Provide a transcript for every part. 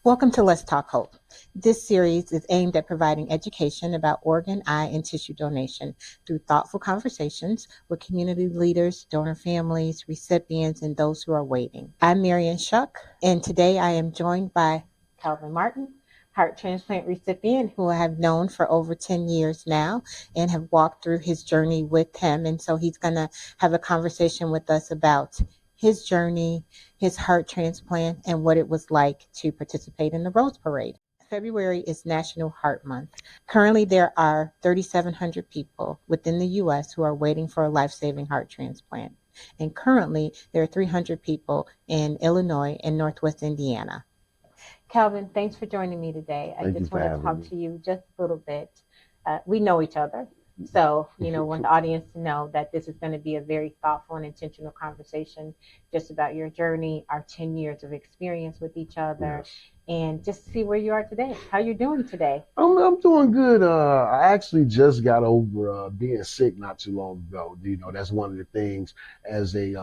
Welcome to Let's Talk Hope. This series is aimed at providing education about organ, eye, and tissue donation through thoughtful conversations with community leaders, donor families, recipients, and those who are waiting. I'm Marian Shuck, and today I am joined by Calvin Martin, heart transplant recipient who I have known for over 10 years now and have walked through his journey with him. And so he's going to have a conversation with us about his journey, his heart transplant, and what it was like to participate in the Rose Parade. February is National Heart Month. Currently, there are 3,700 people within the U.S. who are waiting for a life-saving heart transplant. And currently, there are 300 people in Illinois and Northwest Indiana. Calvin, thanks for joining me today. I just want to talk to you just a little bit. We know each other. So, want the audience to know that this is going to be a very thoughtful and intentional conversation just about your journey, our 10 years of experience with each other, yes, and just see where you are today. How you doing today? I'm doing good. I actually just got over being sick not too long ago. That's one of the things as a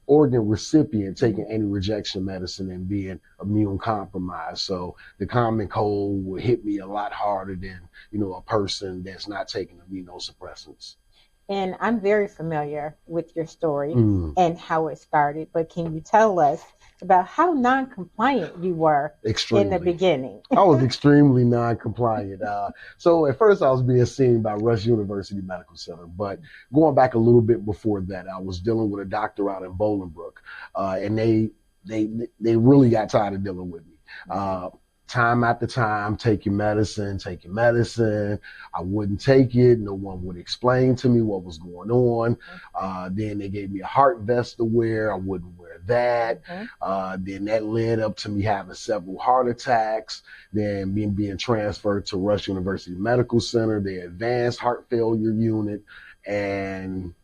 organ recipient taking any rejection medicine and being immune compromised. So the common cold will hit me a lot harder than, a person that's not taking immunosuppressants. And I'm very familiar with your story and how it started, but can you tell us about how non-compliant you were in the beginning? I was extremely non-compliant. So at first I was being seen by Rush University Medical Center, but going back a little bit before that, I was dealing with a doctor out in Bolingbrook, and they really got tired of dealing with me. Time after time, take your medicine. I wouldn't take it. No one would explain to me what was going on. Then they gave me a heart vest to wear. I wouldn't wear that. Then that led up to me having several heart attacks. Then being transferred to Rush University Medical Center, the advanced heart failure unit. And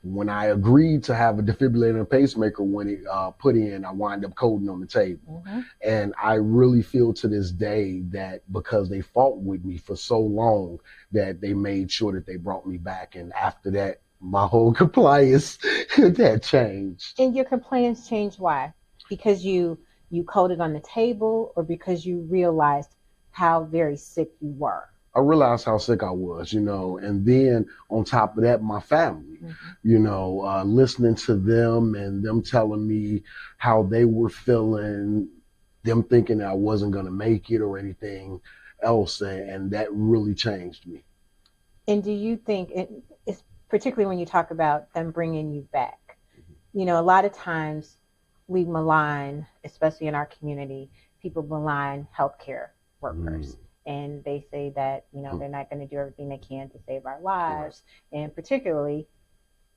when I agreed to have a defibrillator and pacemaker when it put in, I wind up coding on the table. And I really feel to this day that because they fought with me for so long that they made sure that they brought me back. And after that, my whole compliance that changed. And your compliance changed why? Because you coded on the table, or because you realized how very sick you were? I realized how sick I was, and then on top of that, my family, listening to them and them telling me how they were feeling, them thinking I wasn't going to make it or anything else. And that really changed me. And do you think, it's particularly when you talk about them bringing you back, a lot of times we malign, especially in our community, people malign healthcare workers. And they say that, they're not going to do everything they can to save our lives. And particularly,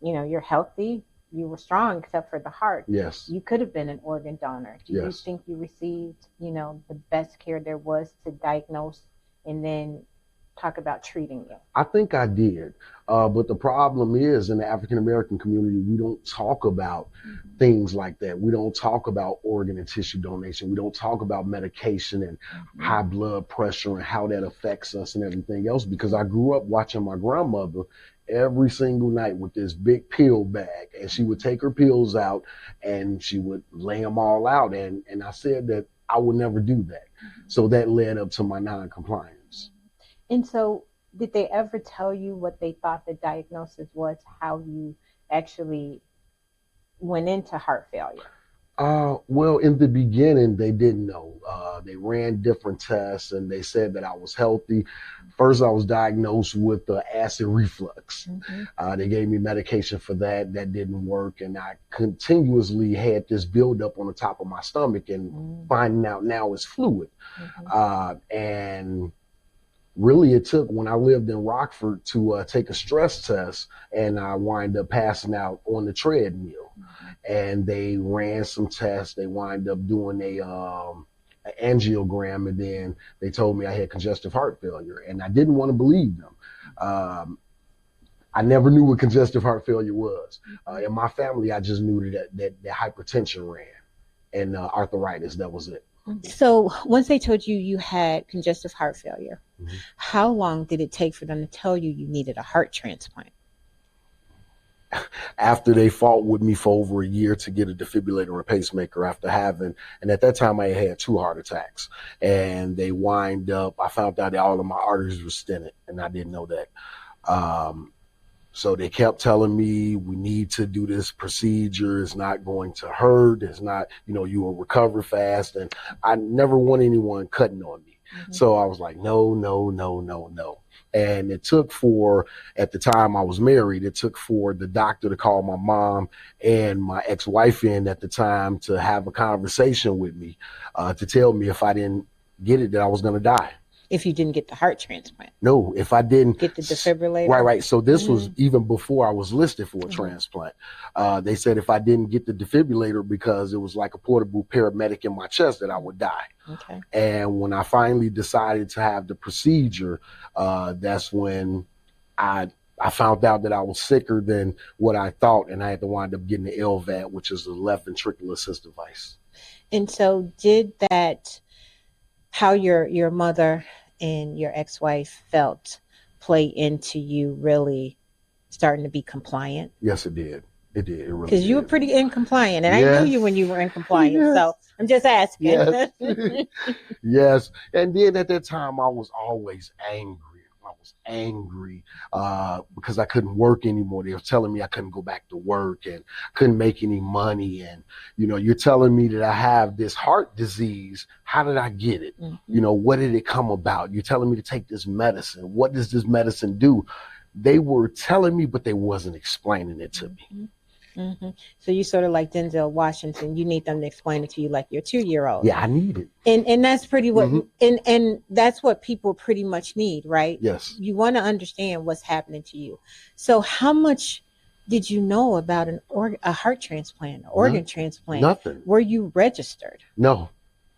you're healthy, you were strong except for the heart. Yes. You could have been an organ donor. Do you think you received, the best care there was to diagnose and then talk about treating you? I think I did. But the problem is in the African-American community, we don't talk about things like that. We don't talk about organ and tissue donation. We don't talk about medication and high blood pressure and how that affects us and everything else, because I grew up watching my grandmother every single night with this big pill bag, and she would take her pills out and she would lay them all out. And I said that I would never do that. So that led up to my non-compliance. And so did they ever tell you what they thought the diagnosis was, how you actually went into heart failure? Well, in the beginning, they didn't know. They ran different tests and they said that I was healthy. First, I was diagnosed with acid reflux. They gave me medication for that. That didn't work. And I continuously had this buildup on the top of my stomach, and finding out now it's fluid. And really, it took when I lived in Rockford to take a stress test, and I wind up passing out on the treadmill. And they ran some tests. They wind up doing an angiogram, and then they told me I had congestive heart failure. And I didn't want to believe them. I never knew what congestive heart failure was. In my family, I just knew that hypertension ran and arthritis. That was it. So once they told you you had congestive heart failure, how long did it take for them to tell you you needed a heart transplant? after they fought with me for over a year to get a defibrillator or a pacemaker after having, and at that time I had 2 heart attacks, and they wind up, I found out that all of my arteries were stented, and I didn't know that. So they kept telling me, we need to do this procedure. It's not going to hurt. It's not, you will recover fast. And I never want anyone cutting on me. Mm-hmm. So I was like, no, no, no, no, no. And it took at the time I was married, it took for the doctor to call my mom and my ex-wife in at the time to have a conversation with me, to tell me if I didn't get it, that I was going to die. If you didn't get the heart transplant? No, if I didn't get the defibrillator. Right. So this was even before I was listed for a transplant. They said if I didn't get the defibrillator, because it was like a portable paramedic in my chest, that I would die. Okay. And when I finally decided to have the procedure, that's when I found out that I was sicker than what I thought, and I had to wind up getting the LVAD, which is the left ventricular assist device. And so did that, how your mother and your ex-wife felt, play into you really starting to be compliant? Yes, it did. It did. It really Because you were pretty incompliant, and I knew you when you were incompliant. Yes. So I'm just asking. Yes. Yes. And then at that time, I was always angry. Because I couldn't work anymore. They were telling me I couldn't go back to work and couldn't make any money. And, you're telling me that I have this heart disease. How did I get it? Mm-hmm. What did it come about? You're telling me to take this medicine. What does this medicine do? They were telling me, but they wasn't explaining it to me. Mm-hmm. So you sort of like Denzel Washington, you need them to explain it to you like your 2-year-old. Yeah, I need it. And that's pretty what, and that's what people pretty much need, right? Yes. You want to understand what's happening to you. So how much did you know about a heart transplant, organ transplant? Nothing. Were you registered? No.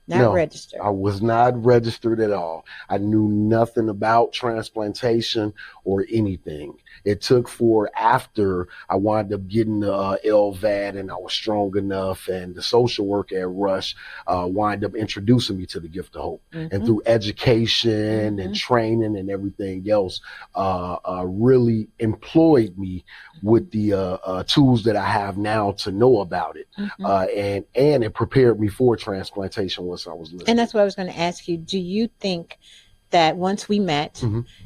Not registered. I was not registered at all. I knew nothing about transplantation or anything. It took for after I wound up getting the LVAD and I was strong enough, and the social worker at Rush wound up introducing me to the Gift of Hope. And through education and training and everything else, really employed me with the tools that I have now to know about it. And it prepared me for transplantation once I was listening. And that's what I was going to ask you. Do you think that once we met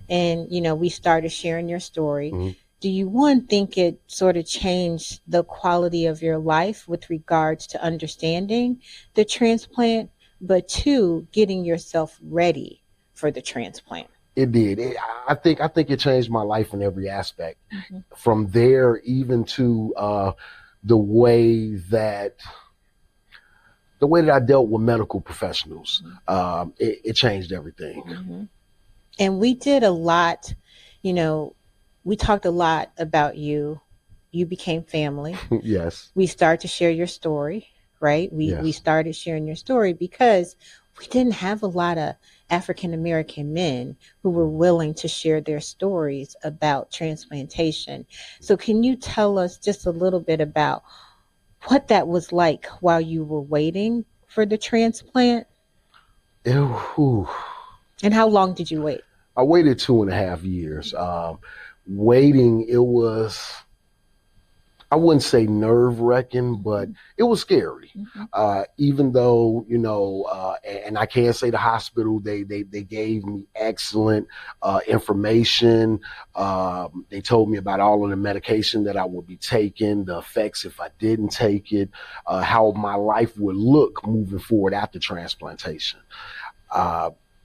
and, we started sharing your story, do you, think it sort of changed the quality of your life with regards to understanding the transplant, but 2, getting yourself ready for the transplant? It did. I think it changed my life in every aspect. From there, even to the way that I dealt with medical professionals, it changed everything. And we did a lot, we talked a lot about you. You became family. Yes. We started to share your story, right? We started sharing your story because we didn't have a lot of African-American men who were willing to share their stories about transplantation. So can you tell us just a little bit about what that was like while you were waiting for the transplant? And how long did you wait? I waited 2.5 years. Waiting, it was, I wouldn't say nerve-wracking, but it was scary. Even though, and I can't say the hospital, they gave me excellent information. They told me about all of the medication that I would be taking, the effects if I didn't take it, how my life would look moving forward after transplantation.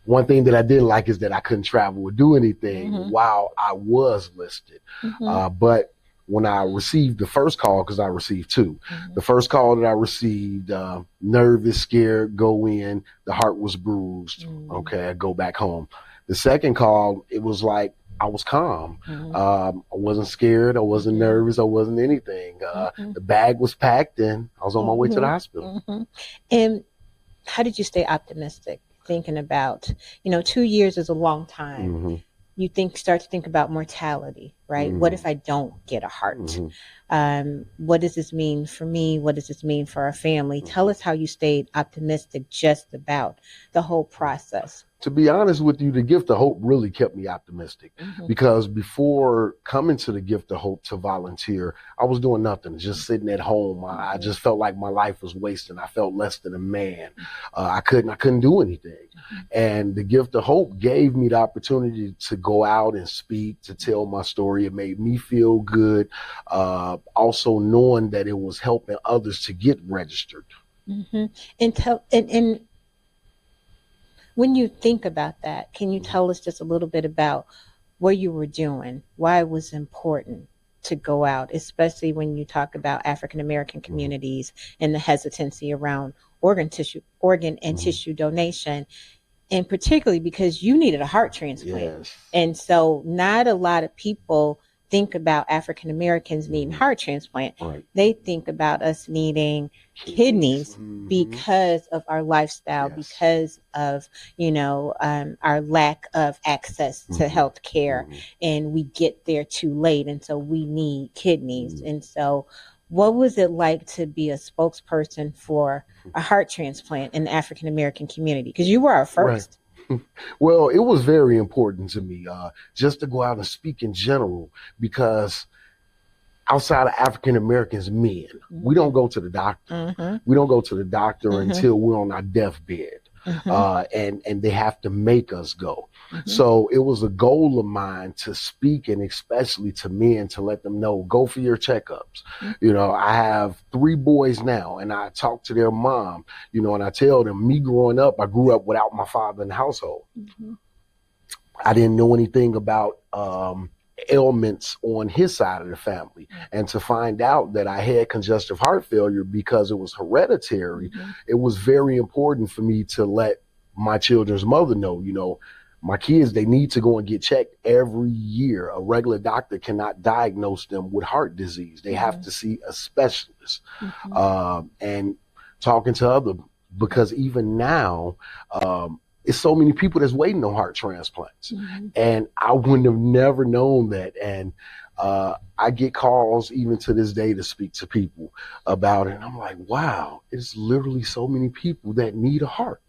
One thing that I didn't like is that I couldn't travel or do anything while I was listed. But when I received the first call, because I received 2, the first call that I received, nervous, scared, go in, the heart was bruised. Okay, I go back home. The second call, it was like I was calm. I wasn't scared. I wasn't nervous. I wasn't anything. The bag was packed and I was on my way to the hospital. And how did you stay optimistic? Thinking about, 2 years is a long time. You start to think about mortality, right? What if I don't get a heart? What does this mean for me? What does this mean for our family? Tell us how you stayed optimistic just about the whole process. To be honest with you, the Gift of Hope really kept me optimistic because before coming to the Gift of Hope to volunteer, I was doing nothing, just sitting at home. I just felt like my life was wasting. I felt less than a man. I couldn't do anything. And the Gift of Hope gave me the opportunity to go out and speak, to tell my story. It made me feel good. Also knowing that it was helping others to get registered. And when you think about that, can you tell us just a little bit about what you were doing, why it was important to go out, especially when you talk about African American communities and the hesitancy around organ and tissue donation, and particularly because you needed a heart transplant. Yes. And so not a lot of people think about African Americans needing heart transplant. Right. They think about us needing kidneys because of our lifestyle, because of, our lack of access to health care, and we get there too late. And so we need kidneys. And so what was it like to be a spokesperson for a heart transplant in the African American community? Because you were our first. Right. Well, it was very important to me just to go out and speak in general, because outside of African Americans, men, we don't go to the doctor. We don't go to the doctor until we're on our deathbed. And they have to make us go. So it was a goal of mine to speak, and especially to men, to let them know, go for your checkups. I have 3 boys now, and I talk to their mom, and I tell them, me growing up, I grew up without my father in the household. I didn't know anything about ailments on his side of the family. And to find out that I had congestive heart failure because it was hereditary, it was very important for me to let my children's mother know, my kids, they need to go and get checked every year. A regular doctor cannot diagnose them with heart disease. They have to see a specialist. And talking to other, because even now, it's so many people that's waiting on heart transplants. And I wouldn't have never known that. And I get calls even to this day to speak to people about it. And I'm like, wow, it's literally so many people that need a heart.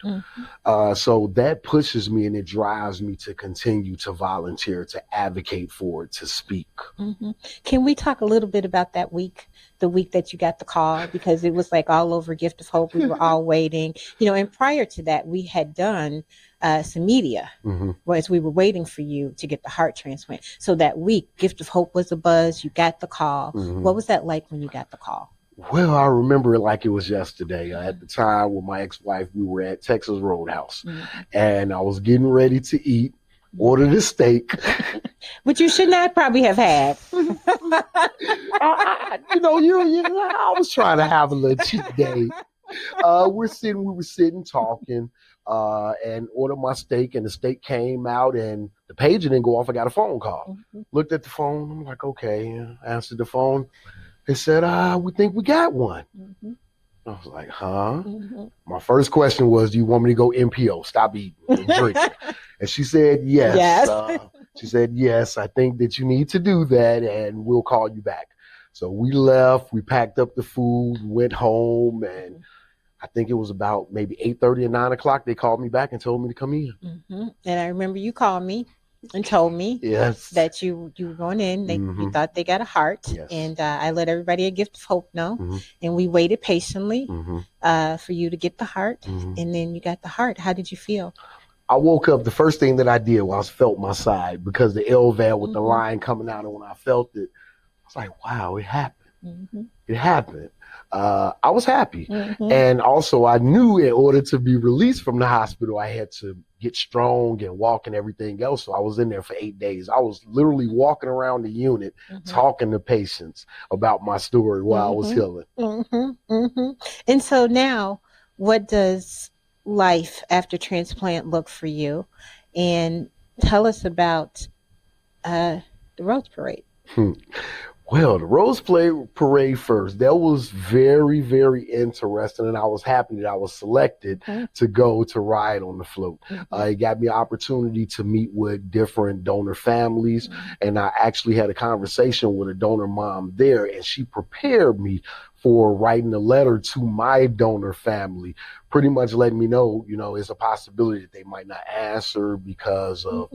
So that pushes me, and it drives me to continue to volunteer, to advocate for it, to speak. Can we talk a little bit about that week, the week that you got the call? Because it was like all over Gift of Hope. We were all waiting, and prior to that, we had done some media as we were waiting for you to get the heart transplant. So that week, Gift of Hope was a buzz. You got the call. What was that like when you got the call? Well, I remember it like it was yesterday. At the time with my ex-wife, we were at Texas Roadhouse, and I was getting ready to eat, ordered a steak. Which you should not probably have had. I was trying to have a little cheat day. We were sitting talking, and ordered my steak, and the steak came out, and the pager didn't go off. I got a phone call. Looked at the phone. I'm like, okay. Answered the phone. They said, we think we got one. I was like, huh? My first question was, do you want me to go MPO, stop eating and drinking? And she said, yes. She said, yes, I think that you need to do that, and we'll call you back. So we left, we packed up the food, went home, and I think it was about maybe 8:30 or 9 o'clock. They called me back and told me to come in. And I remember you called me and told me that you were going in. You thought they got a heart. And I let everybody at Gift of Hope know. And we waited patiently for you to get the heart. And then you got the heart. How did you feel? I woke up, the first thing that I did was felt my side, because the LVAD with the line coming out, and when I felt it, I was like, wow, it happened. It happened. I was happy. And also I knew in order to be released from the hospital, I had to get strong and walk and everything else. So I was in there for 8 days. I was literally walking around the unit, talking to patients about my story while I was healing. And so now, what does life after transplant look for you? And tell us about the Rose Parade. Well, the Rose Parade first, that was very, very interesting. And I was happy that I was selected to go to ride on the float. It got me an opportunity to meet with different donor families. And I actually had a conversation with a donor mom there, and she prepared me for writing a letter to my donor family, pretty much letting me know, it's a possibility that they might not answer because of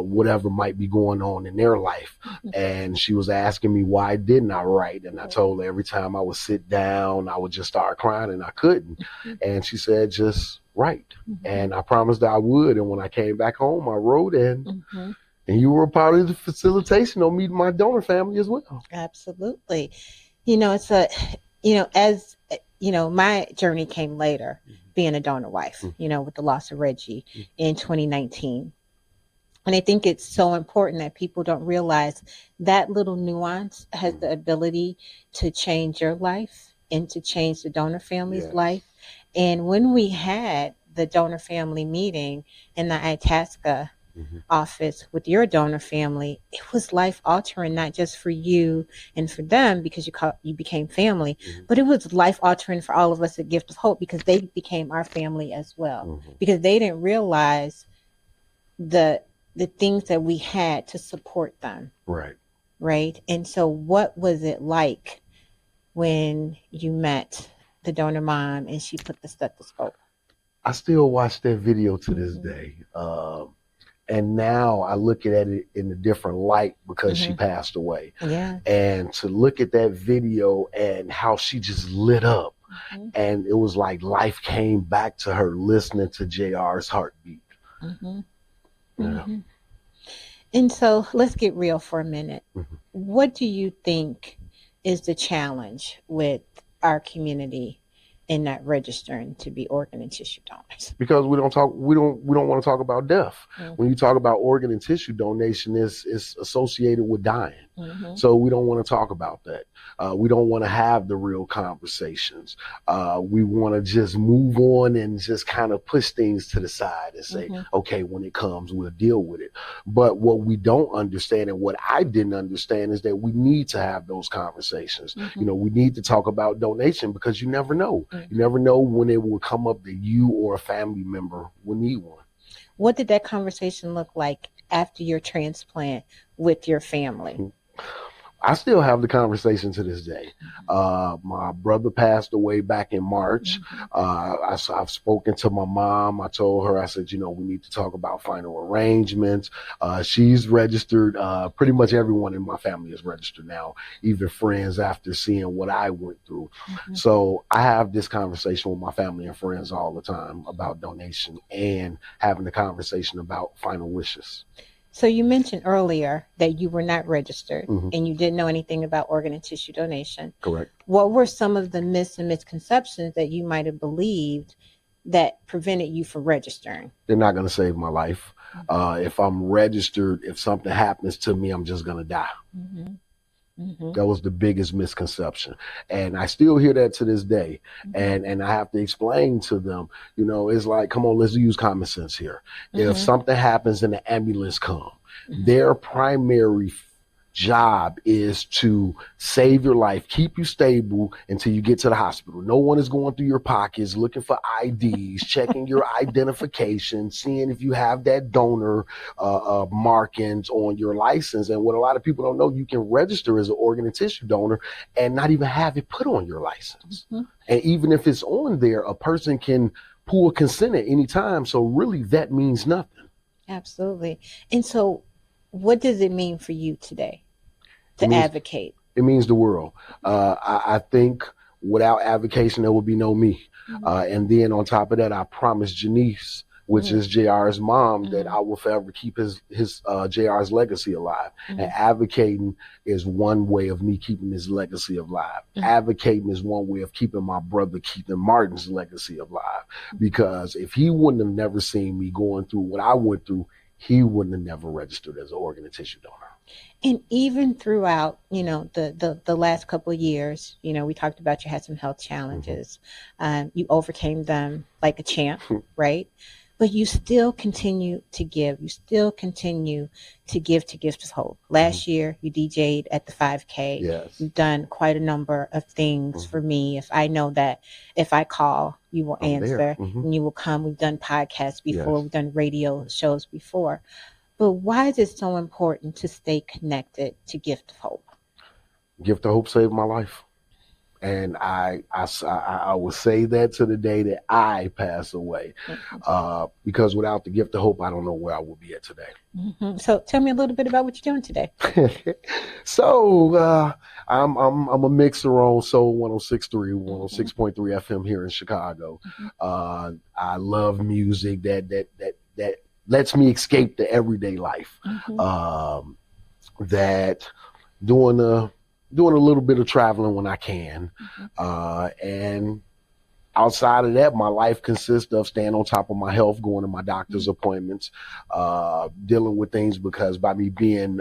whatever might be going on in their life. And she was asking me why didn't I write, and I told her every time I would sit down, I would just start crying, and I couldn't. And she said, just write. And I promised I would. And when I came back home, I wrote, and you were a part of the facilitation on meeting my donor family as well. Absolutely. It's as my journey came later, being a donor wife, with the loss of Reggie in 2019. And I think it's so important that people don't realize that little nuance has the ability to change your life and to change the donor family's life. And when we had the donor family meeting in the Itasca office with your donor family, it was life altering, not just for you and for them because you became family, but it was life altering for all of us at Gift of Hope because they became our family as well, because they didn't realize the things that we had to support them. Right. And so what was it like when you met the donor mom and she put the stethoscope? I still watch that video to this day. And now I look at it in a different light because she passed away. And to look at that video and how she just lit up, and it was like life came back to her listening to JR's heartbeat. And so let's get real for a minute. What do you think is the challenge with our community in not registering to be organ and tissue donors? Because we don't want to talk about death. When you talk about organ and tissue donation, it's associated with dying. So we don't want to talk about that. We don't want to have the real conversations. We want to just move on and just kind of push things to the side and say, okay, when it comes, we'll deal with it. But what we don't understand, and what I didn't understand, is that we need to have those conversations. We need to talk about donation because you never know. You never know when it will come up that you or a family member will need one. What did that conversation look like after your transplant with your family? I still have the conversation to this day. My brother passed away back in March. I've spoken to my mom. I told her, I said, we need to talk about final arrangements. She's registered. Pretty much everyone in my family is registered now, even friends, after seeing what I went through. So I have this conversation with my family and friends all the time about donation and having the conversation about final wishes. So you mentioned earlier that you were not registered and you didn't know anything about organ and tissue donation. Correct. What were some of the myths and misconceptions that you might have believed that prevented you from registering? They're not going to save my life. If I'm registered, if something happens to me, I'm just going to die. That was the biggest misconception. And I still hear that to this day. And I have to explain to them, it's like, come on, let's use common sense here. If something happens and the ambulance comes, their primary job is to save your life, keep you stable until you get to the hospital. No one is going through your pockets looking for IDs, checking your identification, seeing if you have that donor markings on your license. And what a lot of people don't know, you can register as an organ and tissue donor and not even have it put on your license. And even if it's on there, a person can pull consent at any time. So really that means nothing. Absolutely. And so what does it mean for you today to advocate? It means the world. I think without advocacy, there would be no me. And then on top of that, I promised Janice, which is JR's mom, that I will forever keep his JR's legacy alive. And advocating is one way of me keeping his legacy alive. Advocating is one way of keeping my brother Keith Martin's legacy alive. Because if he wouldn't have never seen me going through what I went through, he wouldn't have never registered as an organ and tissue donor. And even throughout, the last couple of years, we talked about you had some health challenges. You overcame them like a champ, right? But you still continue to give. You still continue to give to Gift of Hope. Last year, you DJ'd at the 5K. Yes. You've done quite a number of things for me. If I know that if I call, you will answer and you will come. We've done podcasts before. We've done radio shows before. But why is it so important to stay connected to Gift of Hope? Gift of Hope saved my life. And I will say that to the day that I pass away, because without the gift of hope, I don't know where I would be at today. Mm-hmm. So tell me a little bit about what you're doing today. So I'm a mixer on Soul 106.3, 106.3 FM here in Chicago. I love music that lets me escape the everyday life. That doing a little bit of traveling when I can, and outside of that, my life consists of staying on top of my health, going to my doctor's appointments, dealing with things, because by me being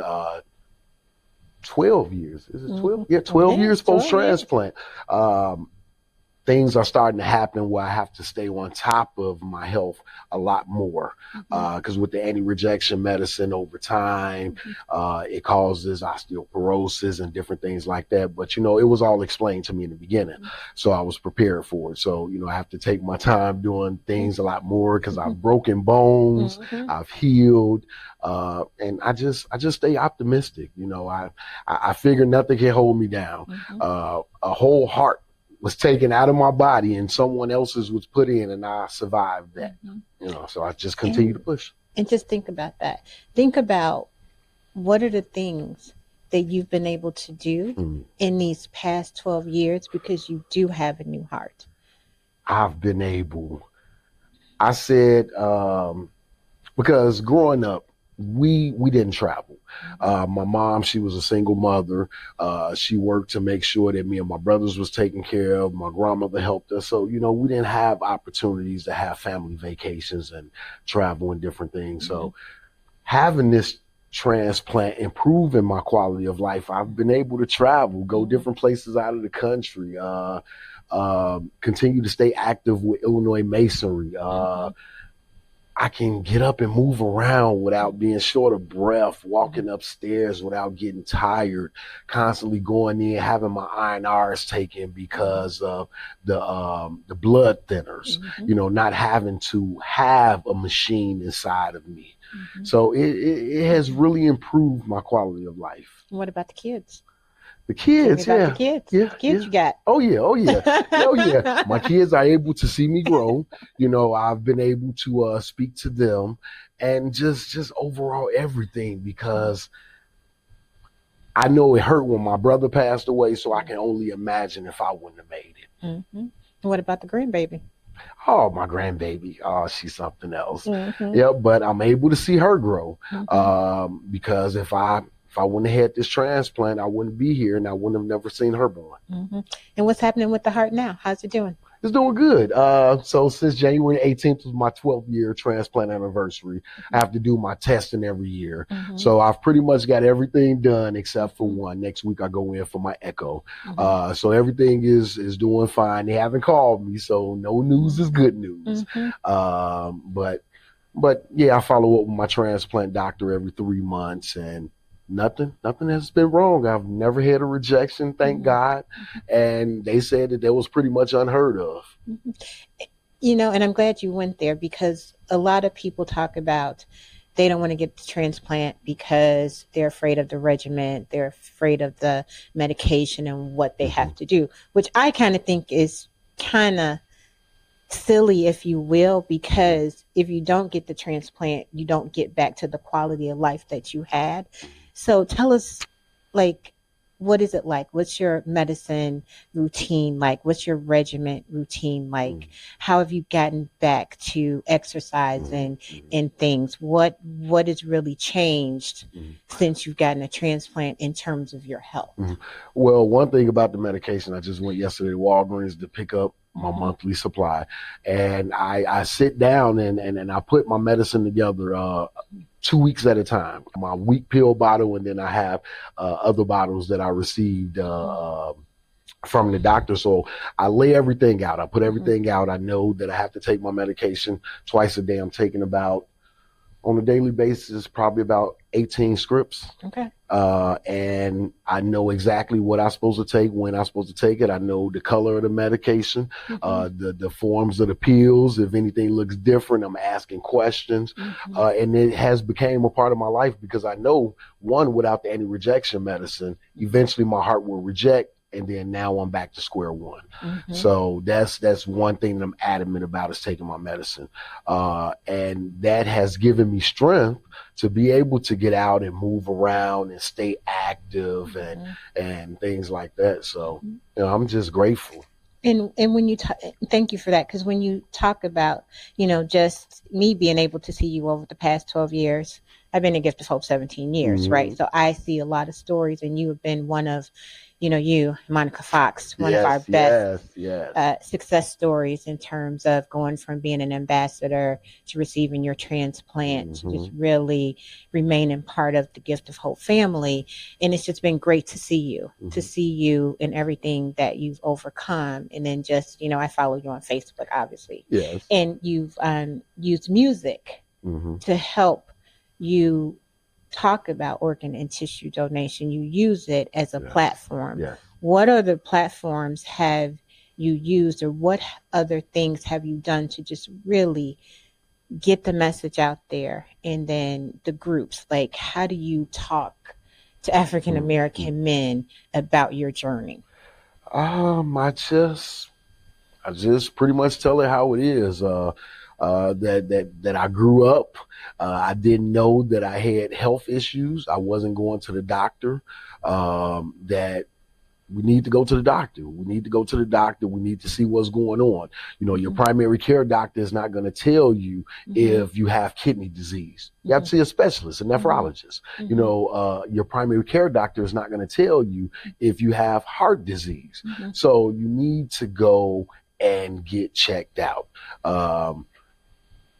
12 years, is it 12? Yeah, 12 years post-transplant. Things are starting to happen where I have to stay on top of my health a lot more, because with the anti-rejection medicine over time, it causes osteoporosis and different things like that. But, it was all explained to me in the beginning, so I was prepared for it. So, I have to take my time doing things a lot more, because I've broken bones, I've healed, and I just stay optimistic. I figure nothing can hold me down. A whole heart was taken out of my body and someone else's was put in, and I survived that. So I just continue to push. And just think about that. Think about what are the things that you've been able to do in these past 12 years, because you do have a new heart. I've been able, I said, because growing up, we didn't travel. My mom, she was a single mother. She worked to make sure that me and my brothers was taken care of. My grandmother helped us. So, we didn't have opportunities to have family vacations and travel and different things. So having this transplant improving my quality of life, I've been able to travel, go different places out of the country, continue to stay active with Illinois Masonry. I can get up and move around without being short of breath, walking upstairs without getting tired, constantly going in, having my INRs taken because of the blood thinners, not having to have a machine inside of me. So it has really improved my quality of life. What about the kids? The kids, The kids you got. Oh yeah. My kids are able to see me grow. I've been able to speak to them, and just overall everything, because I know it hurt when my brother passed away, so I can only imagine if I wouldn't have made it. What about the grandbaby? Oh, my grandbaby. Oh, she's something else. Yeah, but I'm able to see her grow, because if I wouldn't have had this transplant, I wouldn't be here, and I wouldn't have never seen her born. And what's happening with the heart now? How's it doing? It's doing good. So since January 18th was my 12th year transplant anniversary, I have to do my testing every year. So I've pretty much got everything done except for one. Next week I go in for my echo. So everything is doing fine. They haven't called me, so no news is good news. But yeah, I follow up with my transplant doctor every 3 months, and nothing has been wrong. I've never had a rejection, thank God. And they said that was pretty much unheard of. And I'm glad you went there, because a lot of people talk about they don't want to get the transplant because they're afraid of the regimen, they're afraid of the medication and what they have to do, which I kind of think is kind of silly, if you will, because if you don't get the transplant, you don't get back to the quality of life that you had. So tell us, what is it like? What's your medicine routine like? What's your regimen routine like? How have you gotten back to exercising and things? What has really changed since you've gotten a transplant in terms of your health? Well, one thing about the medication, I just went yesterday to Walgreens to pick up my monthly supply, and I sit down and I put my medicine together 2 weeks at a time. My week pill bottle, and then I have other bottles that I received from the doctor. So I lay everything out. I put everything out. I know that I have to take my medication twice a day. I'm taking about, on a daily basis, probably about 18 scripts. Okay. And I know exactly what I'm supposed to take, when I'm supposed to take it. I know the color of the medication, the forms of the pills. If anything looks different, I'm asking questions. And it has become a part of my life, because I know, one, without the anti-rejection medicine, eventually my heart will reject and then now I'm back to square one. Mm-hmm. So that's one thing that I'm adamant about, is taking my medicine. And that has given me strength to be able to get out and move around and stay active and things like that. So, I'm just grateful. And when you thank you for that, because when you talk about, just me being able to see you over the past 12 years, I've been in Gift of Hope 17 years, right? So I see a lot of stories, and you have been one of, you, Monica Fox, one of our best success stories in terms of going from being an ambassador to receiving your transplant, to just really remaining part of the Gift of Hope family. And it's just been great to see you, and everything that you've overcome. And then just, I follow you on Facebook, obviously. Yes. And you've used music to help you talk about organ and tissue donation. You use it as a platform. Yes. What other platforms have you used, or what other things have you done to just really get the message out there? And then the groups, like, how do you talk to African American men about your journey? I just pretty much tell it how it is. That I grew up. I didn't know that I had health issues. I wasn't going to the doctor. That we need to go to the doctor. We need to go to the doctor. We need to see what's going on. Your primary care doctor is not going to tell you if you have kidney disease. You have to see a specialist, a nephrologist. Your primary care doctor is not going to tell you if you have heart disease. So you need to go and get checked out.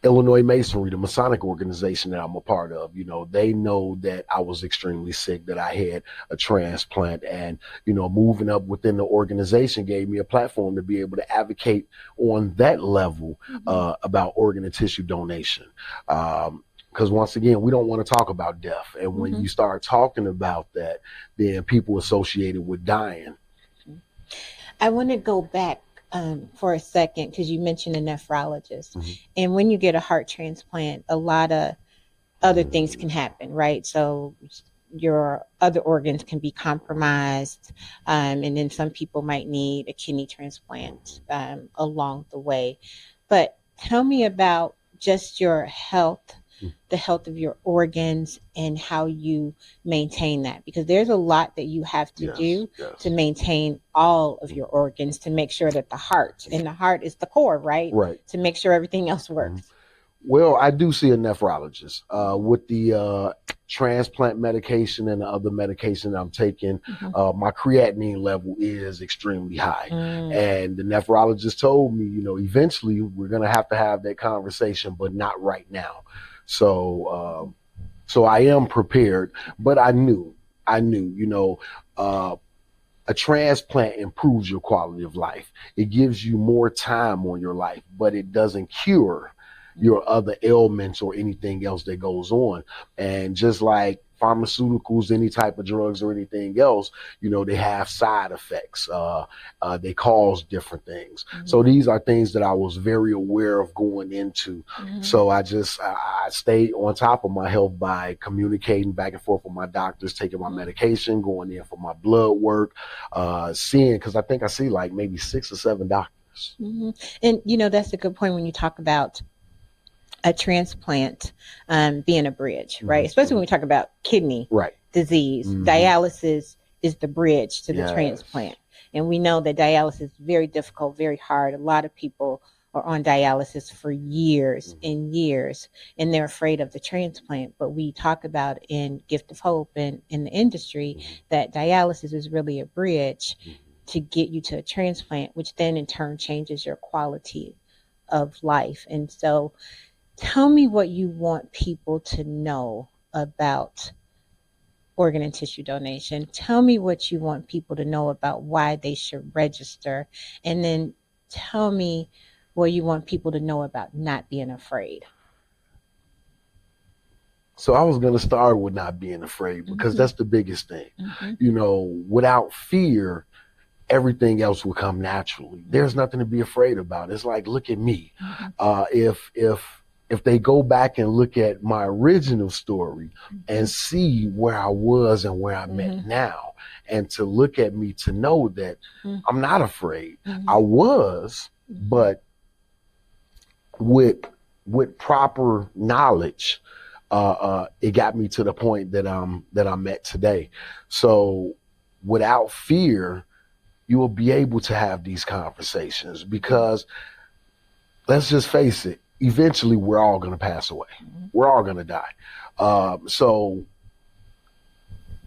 Illinois Masonry, the Masonic organization that I'm a part of, they know that I was extremely sick, that I had a transplant, and, moving up within the organization gave me a platform to be able to advocate on that level about organ and tissue donation. Because once again, we don't want to talk about death. And when you start talking about that, then people associate it with dying. I want to go back for a second, because you mentioned a nephrologist. And when you get a heart transplant, a lot of other things can happen, right? So your other organs can be compromised, and then some people might need a kidney transplant along the way. But tell me about just your health, the health of your organs, and how you maintain that, because there's a lot that you have to do to maintain all of your organs, to make sure that the heart is the core, right? To make sure everything else works. Well, I do see a nephrologist with the transplant medication and the other medication that I'm taking. My creatinine level is extremely high, and the nephrologist told me, eventually we're going to have that conversation, but not right now. So I am prepared, but I knew, a transplant improves your quality of life. It gives you more time on your life, but it doesn't cure your other ailments or anything else that goes on. And just like pharmaceuticals, any type of drugs or anything else, they have side effects. They cause different things. So these are things that I was very aware of going into. So I stayed on top of my health by communicating back and forth with my doctors, taking my medication, going in for my blood work, seeing, because I think I see like maybe 6 or 7 doctors. And, that's a good point when you talk about a transplant being a bridge, right? Especially when we talk about kidney disease. Dialysis is the bridge to the transplant. And we know that dialysis is very difficult, very hard. A lot of people are on dialysis for years and years, and they're afraid of the transplant. But we talk about in Gift of Hope and in the industry that dialysis is really a bridge to get you to a transplant, which then in turn changes your quality of life. And so tell me what you want people to know about organ and tissue donation. Tell me what you want people to know about why they should register. And then tell me what you want people to know about not being afraid. So I was going to start with not being afraid, because that's the biggest thing. Without fear, everything else will come naturally. There's nothing to be afraid about. It's like, look at me. If if they go back and look at my original story and see where I was and where I'm at now, and to look at me to know that I'm not afraid. I was, but with proper knowledge, it got me to the point that I'm at today. So without fear, you will be able to have these conversations, because let's just face it, eventually we're all going to pass away. We're all going to die. So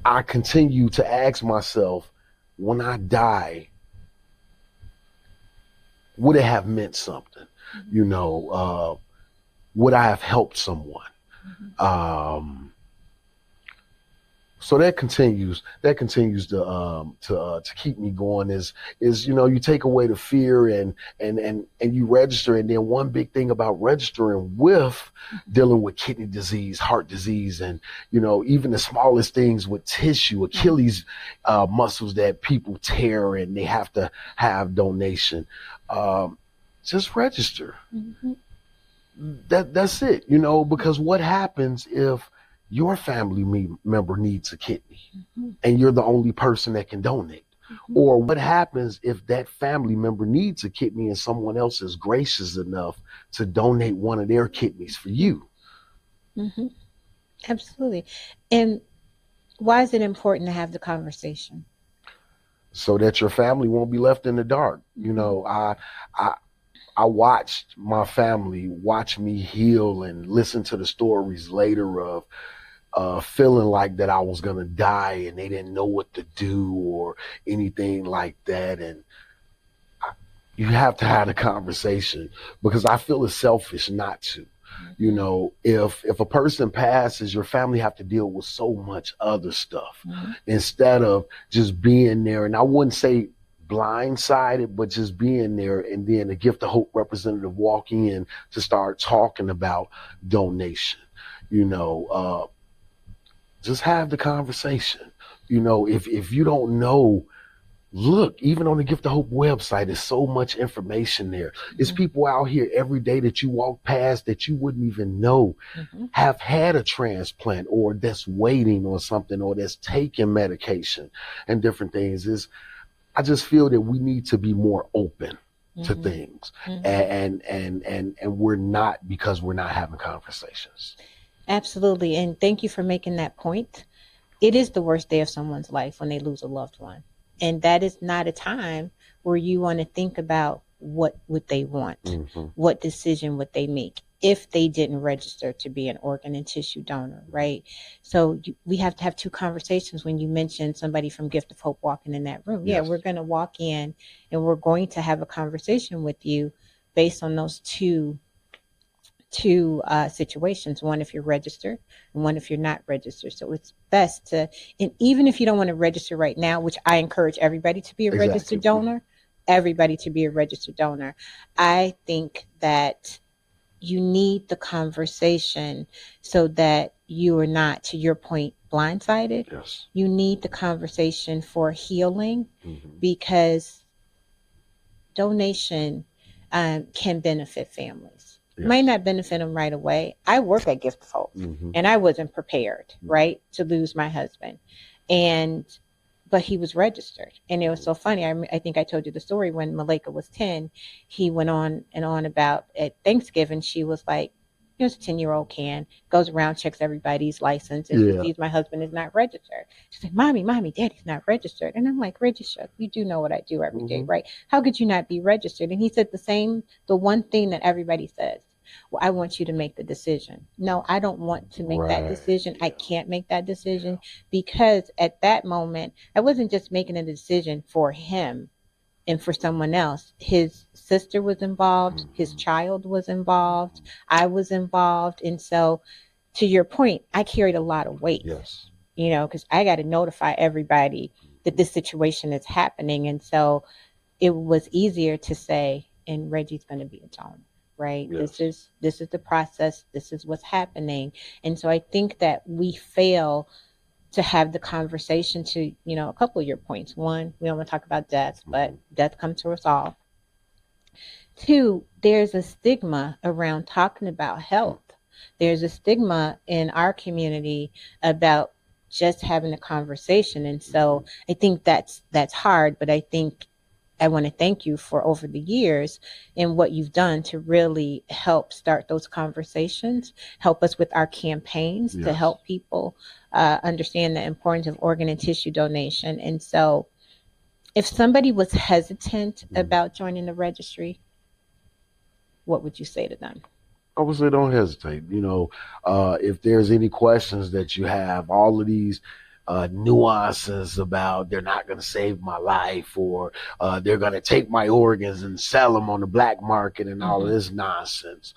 I continue to ask myself, when I die, would it have meant something? You know, would I have helped someone? So that continues to keep me going, is you know, you take away the fear and you register. And then one big thing about registering with dealing with kidney disease, heart disease, and you know, even the smallest things with tissue, Achilles muscles that people tear and they have to have donation, just register. That's it, you know, because what happens if your family member needs a kidney and you're the only person that can donate? Or what happens if that family member needs a kidney and someone else is gracious enough to donate one of their kidneys for you? Absolutely. And why is it important to have the conversation? So that your family won't be left in the dark. You know, I watched my family watch me heal and listen to the stories later of feeling like that I was going to die and they didn't know what to do or anything like that. And you have to have a conversation, because I feel it's selfish not to. You know, if a person passes, your family have to deal with so much other stuff instead of just being there. And I wouldn't say blindsided, but just being there, and then the Gift of Hope representative walking in to start talking about donation. You know, just have the conversation. You know, if you don't know, look, even on the Gift of Hope website, there's so much information there. There's people out here every day that you walk past that you wouldn't even know have had a transplant, or that's waiting or something, or that's taking medication and different things. I just feel that we need to be more open to things, and we're not, because we're not having conversations. Absolutely. And thank you for making that point. It is the worst day of someone's life when they lose a loved one. And that is not a time where you want to think about what would they want, what decision would they make if they didn't register to be an organ and tissue donor, right? So we have to have two conversations. When you mentioned somebody from Gift of Hope walking in that room, yeah, we're going to walk in and we're going to have a conversation with you based on those two situations, one if you're registered and one if you're not registered. So it's best to, and even if you don't want to register right now, which I encourage everybody to be a registered donor, I think that you need the conversation so that you are not, to your point, blindsided. You need the conversation for healing, because donation can benefit families. Might not benefit them right away. I work at Gift of Hope, and I wasn't prepared, right, to lose my husband. But he was registered. And it was so funny. I think I told you the story when Malika was 10, he went on and on about at Thanksgiving, she was like, you know, it's a 10-year-old can, goes around, checks everybody's license, and she sees my husband is not registered. She's like, Mommy, Daddy's not registered. And I'm like, registered? You do know what I do every day, right? How could you not be registered? And he said the one thing that everybody says, well, I want you to make the decision. No, I don't want to make that decision. I can't make that decision, because at that moment, I wasn't just making a decision for him and for someone else. His sister was involved. His child was involved. I was involved. And so, to your point, I carried a lot of weight, you know, because I got to notify everybody that this situation is happening. And so it was easier to say, and Reggie's going to be a donor. Right. This is the process. This is what's happening. And so I think that we fail to have the conversation to, you know, a couple of your points. One, we don't want to talk about death, but death comes to us all. Two, there's a stigma around talking about health. There's a stigma in our community about just having a conversation. And so I think that's hard, but I think I want to thank you for over the years and what you've done to really help start those conversations, help us with our campaigns to Yes. help people understand the importance of organ and tissue donation. And so if somebody was hesitant about joining the registry, what would you say to them? I would say don't hesitate. If there's any questions that you have, all of these nuances about they're not going to save my life or they're going to take my organs and sell them on the black market and all of this nonsense,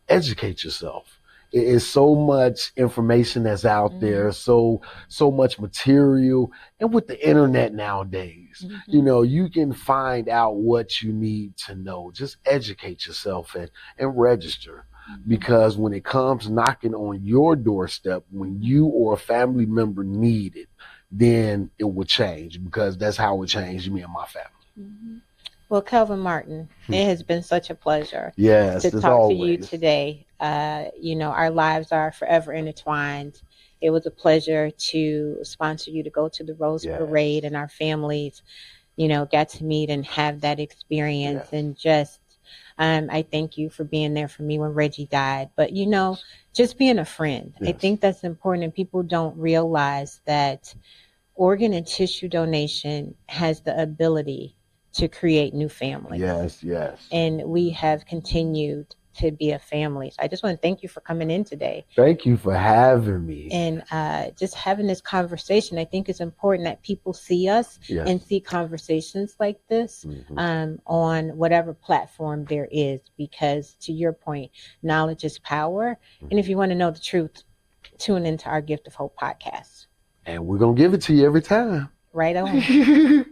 educate yourself. It's so much information that's out there, so much material, and with the internet nowadays, you can find out what you need to know. Just educate yourself and register. Because when it comes knocking on your doorstep, when you or a family member need it, then it will change, because that's how it changed me and my family. Well, Kelvin Martin, it has been such a pleasure Yes, to as talk to you always. today. Our lives are forever intertwined. It was a pleasure to sponsor you to go to the Rose Yes. Parade, and our families, got to meet and have that experience. Yes. And just, I thank you for being there for me when Reggie died. But, just being a friend, I Yes. think that's important. And people don't realize that organ and tissue donation has the ability to create new families. Yes, yes. And we have continued to be a family. So I just want to thank you for coming in today Thank you for having me. and just having this conversation. I think it's important that people see us Yes. and see conversations like this on whatever platform there is, because to your point, knowledge is power. And if you want to know the truth, tune into our Gift of Hope podcast. And we're going to give it to you every time. Right on.